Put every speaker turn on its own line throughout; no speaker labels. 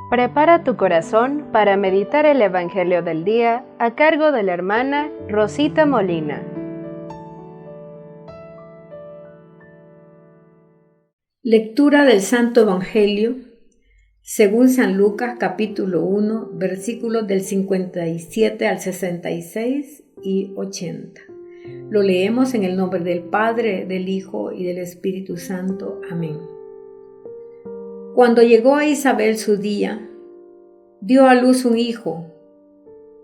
Prepara tu corazón para meditar el Evangelio del día a cargo de la hermana Rosita Molina.
Lectura del Santo Evangelio según San Lucas, capítulo 1, versículos del 57 al 66 y 80. Lo leemos en el nombre del Padre, del Hijo y del Espíritu Santo. Amén. Cuando llegó a Isabel su día, dio a luz un hijo,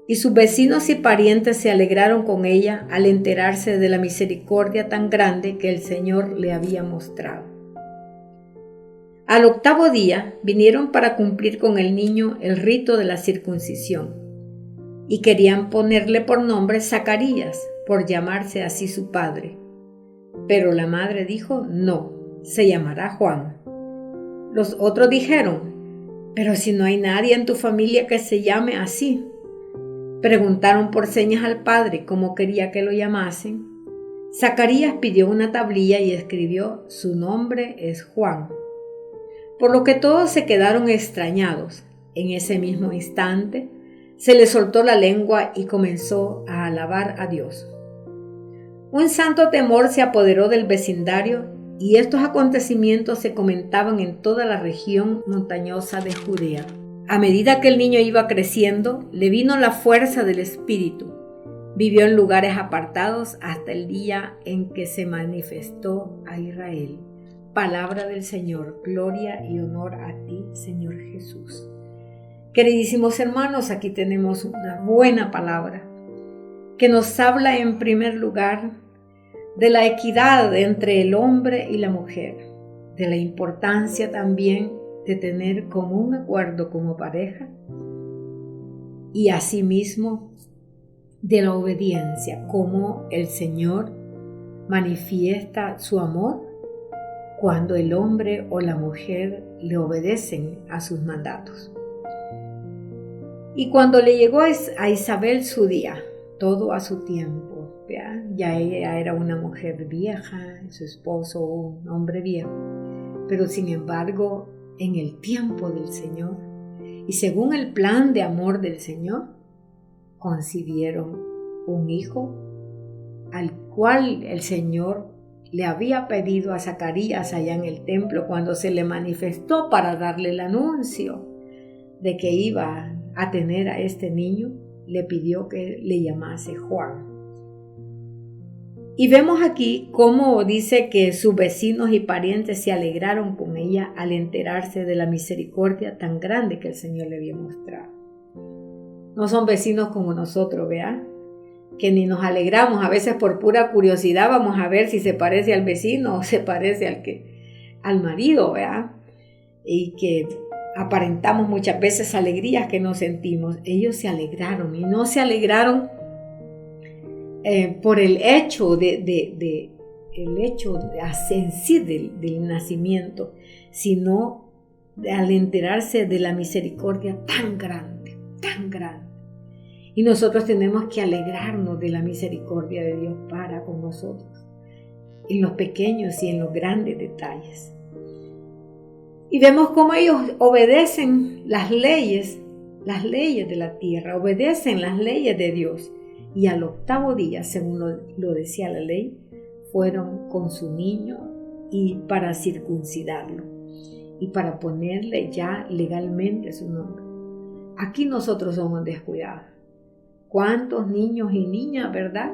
y sus vecinos y parientes se alegraron con ella al enterarse de la misericordia tan grande que el Señor le había mostrado. Al 8º día vinieron para cumplir con el niño el rito de la circuncisión, y querían ponerle por nombre Zacarías, por llamarse así su padre. Pero la madre dijo, no, se llamará Juan. Los otros dijeron, pero si no hay nadie en tu familia que se llame así. Preguntaron por señas al padre cómo quería que lo llamasen. Zacarías pidió una tablilla y escribió, su nombre es Juan. Por lo que todos se quedaron extrañados. En ese mismo instante, se le soltó la lengua y comenzó a alabar a Dios. Un santo temor se apoderó del vecindario y estos acontecimientos se comentaban en toda la región montañosa de Judea. A medida que el niño iba creciendo, le vino la fuerza del Espíritu. Vivió en lugares apartados hasta el día en que se manifestó a Israel. Palabra del Señor, gloria y honor a ti, Señor Jesús. Queridísimos hermanos, aquí tenemos una buena palabra que nos habla en primer lugar de la equidad entre el hombre y la mujer, de la importancia también de tener común acuerdo como pareja y asimismo de la obediencia, como el Señor manifiesta su amor cuando el hombre o la mujer le obedecen a sus mandatos. Y cuando le llegó a Isabel su día, todo a su tiempo, ya ella era una mujer vieja, su esposo un hombre viejo, pero sin embargo, en el tiempo del Señor y según el plan de amor del Señor, concibieron un hijo al cual el Señor le había pedido a Zacarías allá en el templo cuando se le manifestó para darle el anuncio de que iba a tener a este niño, le pidió que le llamase Juan. Y vemos aquí cómo dice que sus vecinos y parientes se alegraron con ella al enterarse de la misericordia tan grande que el Señor le había mostrado. No son vecinos como nosotros, ¿verdad? Que ni nos alegramos, a veces por pura curiosidad vamos a ver si se parece al vecino o se parece al marido, ¿verdad? Y que aparentamos muchas veces alegrías que no sentimos. Ellos se alegraron y no se alegraron por el hecho en sí del nacimiento, sino al enterarse de la misericordia tan grande, tan grande. Y nosotros tenemos que alegrarnos de la misericordia de Dios para con nosotros, en los pequeños y en los grandes detalles. Y vemos cómo ellos obedecen las leyes de la tierra, obedecen las leyes de Dios. Y al 8º día, según lo decía la ley, fueron con su niño y para circuncidarlo y para ponerle ya legalmente su nombre. Aquí nosotros somos descuidados. ¿Cuántos niños y niñas, verdad?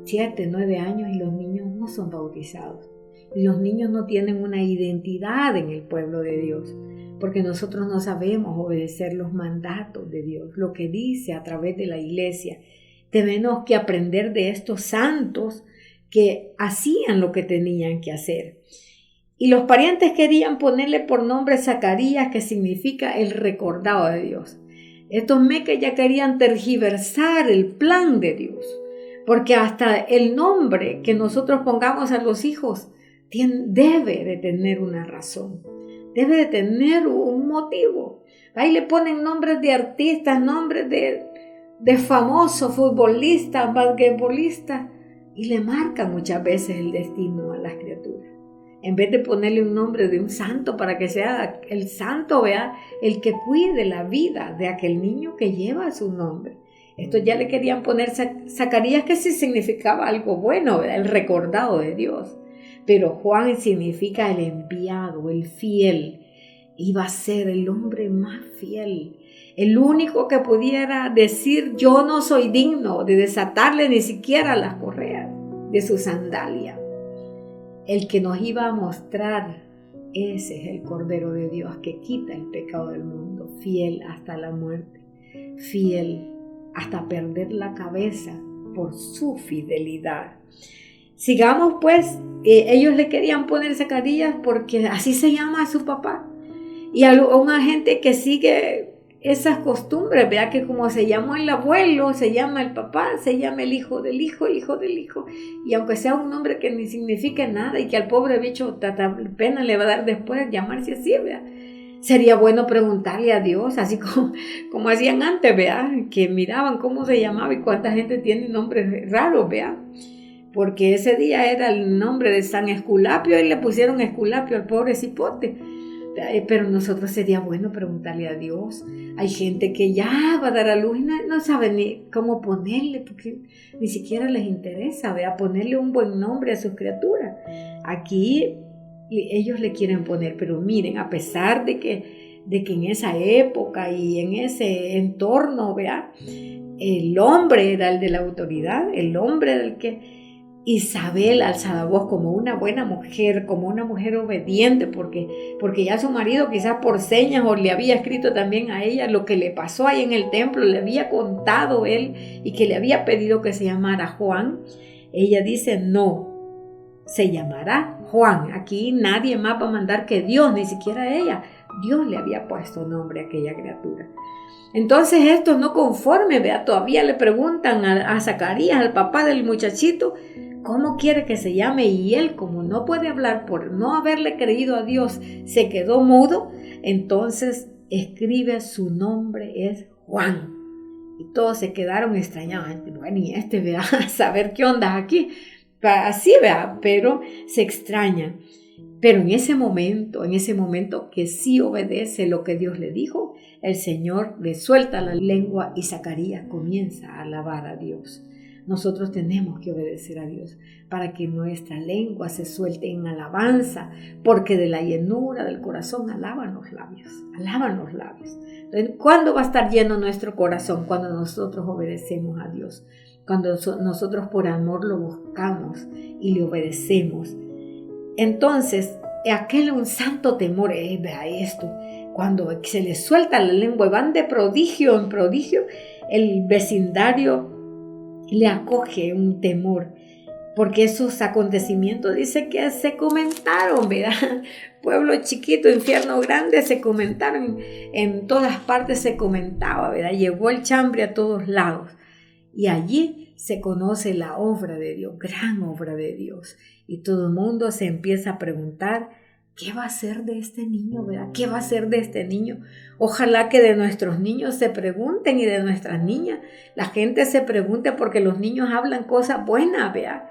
7, 9 años y los niños no son bautizados. Y los niños no tienen una identidad en el pueblo de Dios, porque nosotros no sabemos obedecer los mandatos de Dios, lo que dice a través de la iglesia. Tenemos que aprender de estos santos que hacían lo que tenían que hacer. Y los parientes querían ponerle por nombre Zacarías, que significa el recordado de Dios. Estos meques ya querían tergiversar el plan de Dios, porque hasta el nombre que nosotros pongamos a los hijos debe de tener una razón, debe de tener un motivo. Ahí le ponen nombres de artistas, nombres de famosos futbolistas, basquetbolistas, y le marcan muchas veces el destino a las criaturas. en vez de ponerle un nombre de un santo para que sea el santo, vea, el que cuide la vida de aquel niño que lleva su nombre. Esto ya le querían poner Zacarías, que sí significaba algo bueno, ¿verdad? El recordado de Dios. Pero Juan significa el enviado, el fiel. Iba a ser el hombre más fiel, el único que pudiera decir: yo no soy digno de desatarle ni siquiera las correas de su sandalia. El que nos iba a mostrar, ese es el Cordero de Dios que quita el pecado del mundo, fiel hasta la muerte, fiel hasta perder la cabeza por su fidelidad. Sigamos pues, ellos le querían poner Zacarías porque así se llama a su papá. Y a una gente que sigue esas costumbres, vea que como se llamó el abuelo, se llama el papá, se llama el hijo del hijo, el hijo del hijo. Y aunque sea un nombre que ni signifique nada y que al pobre bicho pena le va a dar después llamarse así, vea. Sería bueno preguntarle a Dios, así como hacían antes, vea, que miraban cómo se llamaba y cuánta gente tiene nombres raros, vea. Porque ese día era el nombre de San Esculapio y le pusieron Esculapio al pobre cipote. Pero nosotros sería bueno preguntarle a Dios. Hay gente que ya va a dar a luz y no sabe ni cómo ponerle, porque ni siquiera les interesa, ¿vea? Ponerle un buen nombre a sus criaturas. Aquí ellos le quieren poner, pero miren, a pesar de que en esa época y en ese entorno, ¿vea? El hombre era el de la autoridad, el hombre era el que... Isabel alzaba voz como una buena mujer, como una mujer obediente, porque ya su marido quizás por señas o le había escrito también a ella lo que le pasó ahí en el templo, le había contado él y que le había pedido que se llamara Juan. Ella dice: no, se llamará Juan. Aquí nadie más va a mandar que Dios, ni siquiera ella. Dios le había puesto nombre a aquella criatura. Entonces estos no conformes, vea, todavía le preguntan a Zacarías, al papá del muchachito, ¿cómo quiere que se llame? Y él, como no puede hablar por no haberle creído a Dios, se quedó mudo. Entonces escribe: su nombre es Juan. Y todos se quedaron extrañados. Bueno, y vea, a saber qué onda aquí. Así, vea, pero se extraña. Pero en ese momento que sí obedece lo que Dios le dijo, el Señor le suelta la lengua y Zacarías comienza a alabar a Dios. Nosotros tenemos que obedecer a Dios para que nuestra lengua se suelte en alabanza, porque de la llenura del corazón alaban los labios. Entonces, ¿cuándo va a estar lleno nuestro corazón? Cuando nosotros obedecemos a Dios, cuando nosotros por amor lo buscamos y le obedecemos. Entonces, aquel un santo temor, vea esto, cuando se les suelta la lengua, van de prodigio en prodigio, el vecindario le acoge un temor, porque esos acontecimientos dice que se comentaron, ¿verdad? Pueblo chiquito, infierno grande, se comentaron, en todas partes se comentaba, ¿verdad? Llegó el chambre a todos lados y allí se conoce la obra de Dios, gran obra de Dios, y todo el mundo se empieza a preguntar: ¿qué va a ser de este niño, verdad? ¿Qué va a ser de este niño? Ojalá que de nuestros niños se pregunten y de nuestras niñas la gente se pregunte, porque los niños hablan cosas buenas, ¿verdad?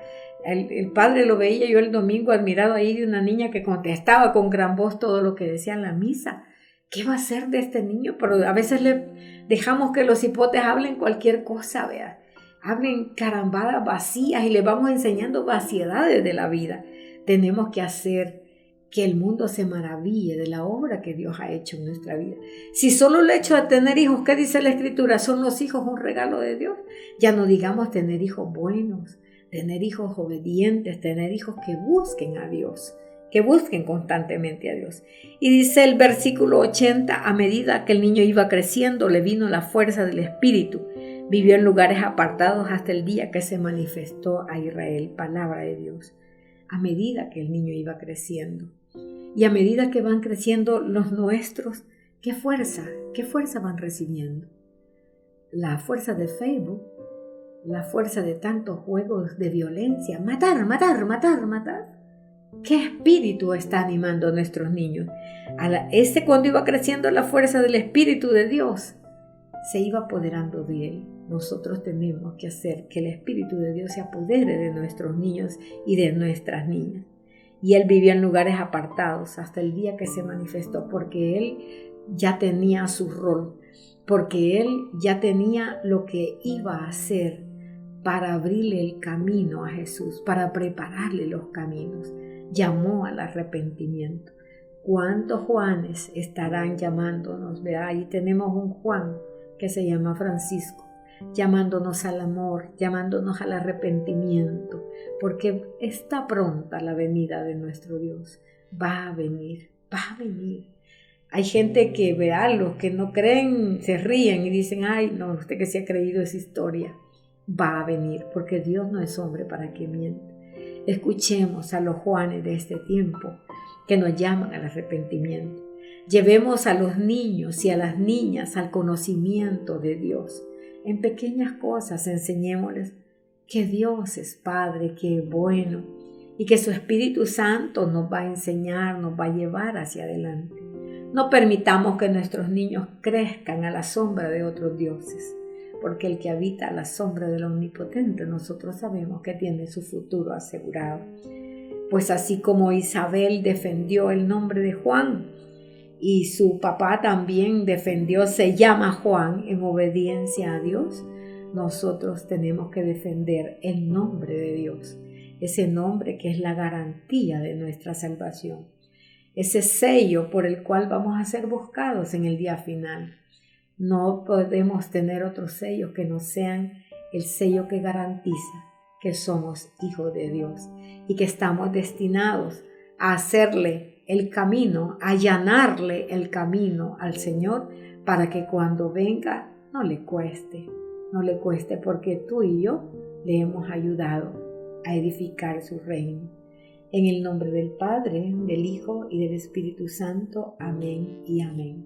El padre lo veía yo el domingo admirado ahí de una niña que contestaba con gran voz todo lo que decía en la misa. ¿Qué va a ser de este niño? Pero a veces le dejamos que los hipotes hablen cualquier cosa, ¿verdad? Hablen carambadas vacías y les vamos enseñando vaciedades de la vida. Tenemos que hacer que el mundo se maraville de la obra que Dios ha hecho en nuestra vida. Si solo el hecho de tener hijos, ¿qué dice la Escritura? ¿Son los hijos un regalo de Dios? Ya no digamos tener hijos buenos, tener hijos obedientes, tener hijos que busquen a Dios, que busquen constantemente a Dios. Y dice el versículo 80, a medida que el niño iba creciendo, le vino la fuerza del Espíritu. Vivió en lugares apartados hasta el día que se manifestó a Israel. Palabra de Dios. A medida que el niño iba creciendo. Y a medida que van creciendo los nuestros, ¿qué fuerza van recibiendo? La fuerza de Facebook, la fuerza de tantos juegos de violencia, matar. ¿Qué espíritu está animando a nuestros niños? Cuando iba creciendo la fuerza del Espíritu de Dios, se iba apoderando de él. Nosotros tenemos que hacer que el Espíritu de Dios se apodere de nuestros niños y de nuestras niñas. y él vivía en lugares apartados hasta el día que se manifestó, porque él ya tenía su rol, porque él ya tenía lo que iba a hacer para abrirle el camino a Jesús, para prepararle los caminos. Llamó al arrepentimiento. ¿Cuántos Juanes estarán llamándonos? ¿Verdad? Ahí tenemos un Juan que se llama Francisco, llamándonos al amor, llamándonos al arrepentimiento, porque está pronta la venida de nuestro Dios. Va a venir, va a venir. Hay gente que, vea, los que no creen se ríen y dicen, ay, no, usted que se ha creído esa historia. Va a venir, porque Dios no es hombre para que mienta. Escuchemos a los Juanes de este tiempo que nos llaman al arrepentimiento. Llevemos a los niños y a las niñas al conocimiento de Dios. En pequeñas cosas enseñémosles que Dios es Padre, que es bueno y que su Espíritu Santo nos va a enseñar, nos va a llevar hacia adelante. No permitamos que nuestros niños crezcan a la sombra de otros dioses, porque el que habita a la sombra del Omnipotente, nosotros sabemos que tiene su futuro asegurado. Pues así como Isabel defendió el nombre de Juan y su papá también defendió, se llama Juan, en obediencia a Dios, nosotros tenemos que defender el nombre de Dios, ese nombre que es la garantía de nuestra salvación, ese sello por el cual vamos a ser buscados en el día final. No podemos tener otros sellos que no sean el sello que garantiza que somos hijos de Dios y que estamos destinados a hacerle el camino, a allanarle el camino al Señor para que cuando venga no le cueste, porque tú y yo le hemos ayudado a edificar su reino. En el nombre del Padre, del Hijo y del Espíritu Santo. Amén y amén.